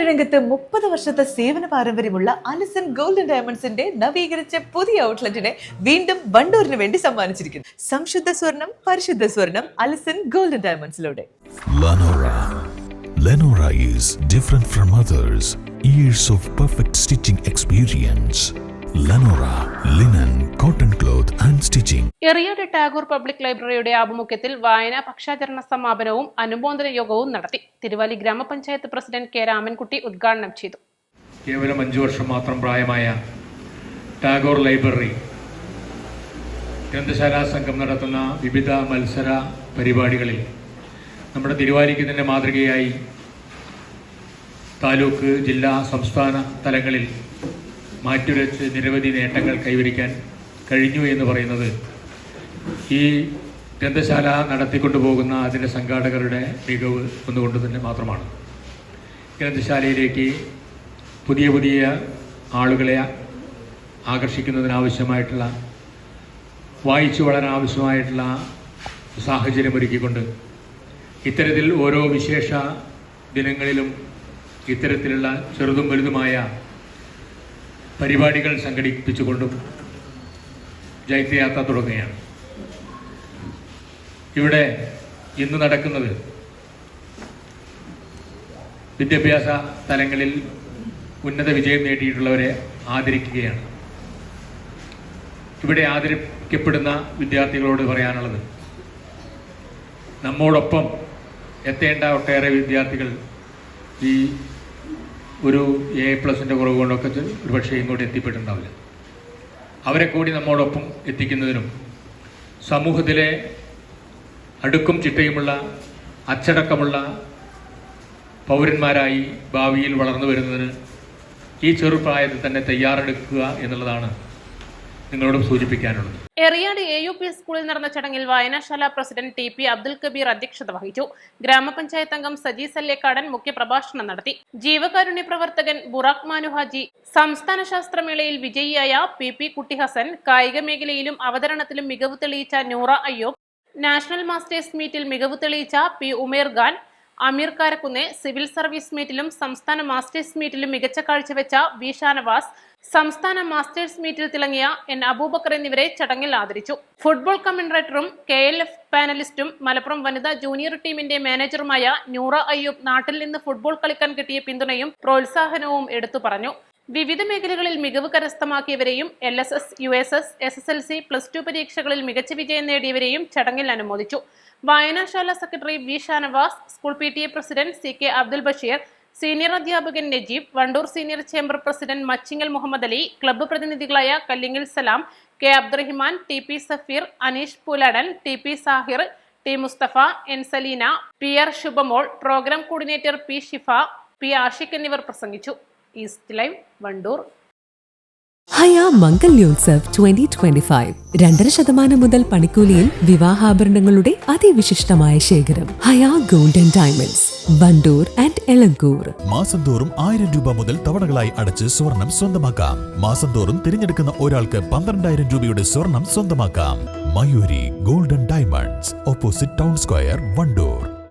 രംഗത്ത് 30 വർഷത്തെ സേവന പാരമ്പര്യമുള്ള അലിസൺ ഗോൾഡൻ ഡയമണ്ട്സിന്റെ നവീകരിച്ച പുതിയ ഔട്ട്ലെറ്റിനെ വീണ്ടും വണ്ടൂരിന് വേണ്ടി സമ്മാനിച്ചിരിക്കുന്നു. സംശുദ്ധ സ്വർണം, പരിശുദ്ധ സ്വർണം, അലിസൺ ഗോൾഡൻ ഡയമണ്ട്സിലൂടെ. Lenora is different from others. Years of perfect stitching experience. Lenora linen, cotton cloth and stitching. Eriyad Tagore public ലൈബ്രറിയുടെ ആഭിമുഖ്യത്തിൽ വായനാ പക്ഷാചരണ സമാപനവും അനുമോദന യോഗവും നടത്തി. തിരുവാലി ഗ്രാമപഞ്ചായത്ത് പ്രസിഡന്റ് കെ രാമൻകുട്ടി ഉദ്ഘാടനം ചെയ്തു. കേവലം 5 വർഷം മാത്രം പ്രായമായ ടാഗോർ ലൈബ്രറി ഗ്രന്ഥശാലാ സംഘം നടത്തുന്ന വിവിധ മത്സര പരിപാടികളിൽ നമ്മുടെ തിരുവാലിക്ക് തന്നെ മാതൃകയായി താലൂക്ക്, ജില്ലാ, സംസ്ഥാന തലങ്ങളിൽ മാറ്റുരച്ച് നിരവധി നേട്ടങ്ങൾ കൈവരിക്കാൻ കഴിഞ്ഞു എന്ന് പറയുന്നത് ഈ ഗ്രന്ഥശാല നടത്തിക്കൊണ്ടുപോകുന്ന അതിൻ്റെ സംഘാടകരുടെ മികവ് ഒന്നുകൊണ്ട് തന്നെ മാത്രമാണ്. ഗ്രന്ഥശാലയിലേക്ക് പുതിയ പുതിയ ആളുകളെ ആകർഷിക്കുന്നതിനാവശ്യമായിട്ടുള്ള, വായിച്ചു വളരാൻ ആവശ്യമായിട്ടുള്ള സാഹചര്യമൊരുക്കിക്കൊണ്ട് ഇത്തരത്തിൽ ഓരോ വിശേഷ ദിനങ്ങളിലും ഇത്തരത്തിലുള്ള ചെറുതും വലുതുമായ പരിപാടികൾ സംഘടിപ്പിച്ചുകൊണ്ടും ജൈത്യയാത്ര തുടങ്ങുകയാണ്. ഇവിടെ ഇന്ന് നടക്കുന്നത് വിദ്യാഭ്യാസ തലങ്ങളിൽ ഉന്നത വിജയം നേടിയിട്ടുള്ളവരെ ആദരിക്കുകയാണ്. ഇവിടെ ആദരിക്കപ്പെടുന്ന വിദ്യാർത്ഥികളോട് പറയാനുള്ളത്, നമ്മോടൊപ്പം എത്തേണ്ട ഒട്ടേറെ വിദ്യാർത്ഥികൾ ഈ ഒരു A+ൻ്റെ കുറവ് കൊണ്ടൊക്കെ ഒരുപക്ഷെ ഇങ്ങോട്ട് എത്തിപ്പെട്ടിട്ടുണ്ടാവില്ല. അവരെ കൂടി നമ്മോടൊപ്പം എത്തിക്കുന്നതിനും സമൂഹത്തിലെ അടുക്കും ചിട്ടയുമുള്ള, അച്ചടക്കമുള്ള പൗരന്മാരായി ഭാവിയിൽ വളർന്നു വരുന്നതിന് ഈ ചെറുപ്രായത്തിൽ തന്നെ തയ്യാറെടുക്കുക എന്നുള്ളതാണ് നിങ്ങളോട് സൂചിപ്പിക്കാനുള്ളത്. എറിയാട് AUP സ്കൂളിൽ നടന്ന ചടങ്ങിൽ വായനാശാല പ്രസിഡന്റ് TP അബ്ദുൽ കബീർ അധ്യക്ഷത വഹിച്ചു. ഗ്രാമപഞ്ചായത്ത് അംഗം സജി സല്ലേക്കാടൻ മുഖ്യപ്രഭാഷണം നടത്തി. ജീവകാരുണ്യ പ്രവർത്തകൻ ബുറാഖ് മാനുഹാജി, സംസ്ഥാന ശാസ്ത്രമേളയിൽ വിജയിയായ PP കുട്ടിഹസൻ, കായിക മേഖലയിലും അവതരണത്തിലും മികവ് തെളിയിച്ച നൂറ അയ്യൂബ്, നാഷണൽ മാസ്റ്റേഴ്സ് മീറ്റിൽ മികവ് തെളിയിച്ച P ഉമേർ ഖാൻ, അമീർ കാരക്കുന്നെ, സിവിൽ സർവീസ് മീറ്റിലും സംസ്ഥാന മാസ്റ്റേഴ്സ് മീറ്റിലും മികച്ച കാഴ്ചവെച്ച V ഷാനവാസ്, സംസ്ഥാന മാസ്റ്റേഴ്സ് മീറ്റിൽ തിളങ്ങിയ N അബൂബക്കർ എന്നിവരെ ചടങ്ങിൽ ആദരിച്ചു. ഫുട്ബോൾ കമന്റേറ്ററും KLF പാനലിസ്റ്റും മലപ്പുറം വനിതാ ജൂനിയർ ടീമിന്റെ മാനേജറുമായ നൂറ അയ്യൂബ് നാട്ടിൽ നിന്ന് ഫുട്ബോൾ കളിക്കാൻ കിട്ടിയ പിന്തുണയും പ്രോത്സാഹനവും എടുത്തു പറഞ്ഞു. വിവിധ മേഖലകളിൽ മികവ് കരസ്ഥമാക്കിയവരെയും LSS, USS, SSLC, +2 പരീക്ഷകളിൽ മികച്ച വിജയം നേടിയവരെയും ചടങ്ങിൽ അനുമോദിച്ചു. വായനാശാല secretary V Shanavas, school PTA president CK Abdul Basheer, senior അധ്യാപകൻ Najeeb, Wandoor senior chamber president Machingal Muhammad Ali, club പ്രതിനിധികളായ Kallingal Salam, K Abdurahiman, TP Safeer, Aneesh Pooladan, TP Sahir, T Musthafa, N Saleena, PR Shubhamol, program coordinator P Shifa, P Ashiq എന്നിവർ പ്രസംഗിച്ചു. East live, Wandoor. ഹയ മംഗല്യോത്സവ് 2025 2.5% മുതൽ പണിക്കൂലിയിൽ വിവാഹാഭരണങ്ങളുടെ അതിവിശിഷ്ടമായ ശേഖരം. Haya golden diamonds, Wandoor and Elankur. മാസം തോറും 1000 രൂപ മുതൽ തവണകളായി അടച്ച് സ്വർണം സ്വന്തമാക്കാം. മാസം തോറും തിരഞ്ഞെടുക്കുന്ന ഒരാൾക്ക് 12,000 രൂപയുടെ സ്വർണം സ്വന്തമാക്കാം. Mayuri golden diamonds, opposite town square, Wandoor.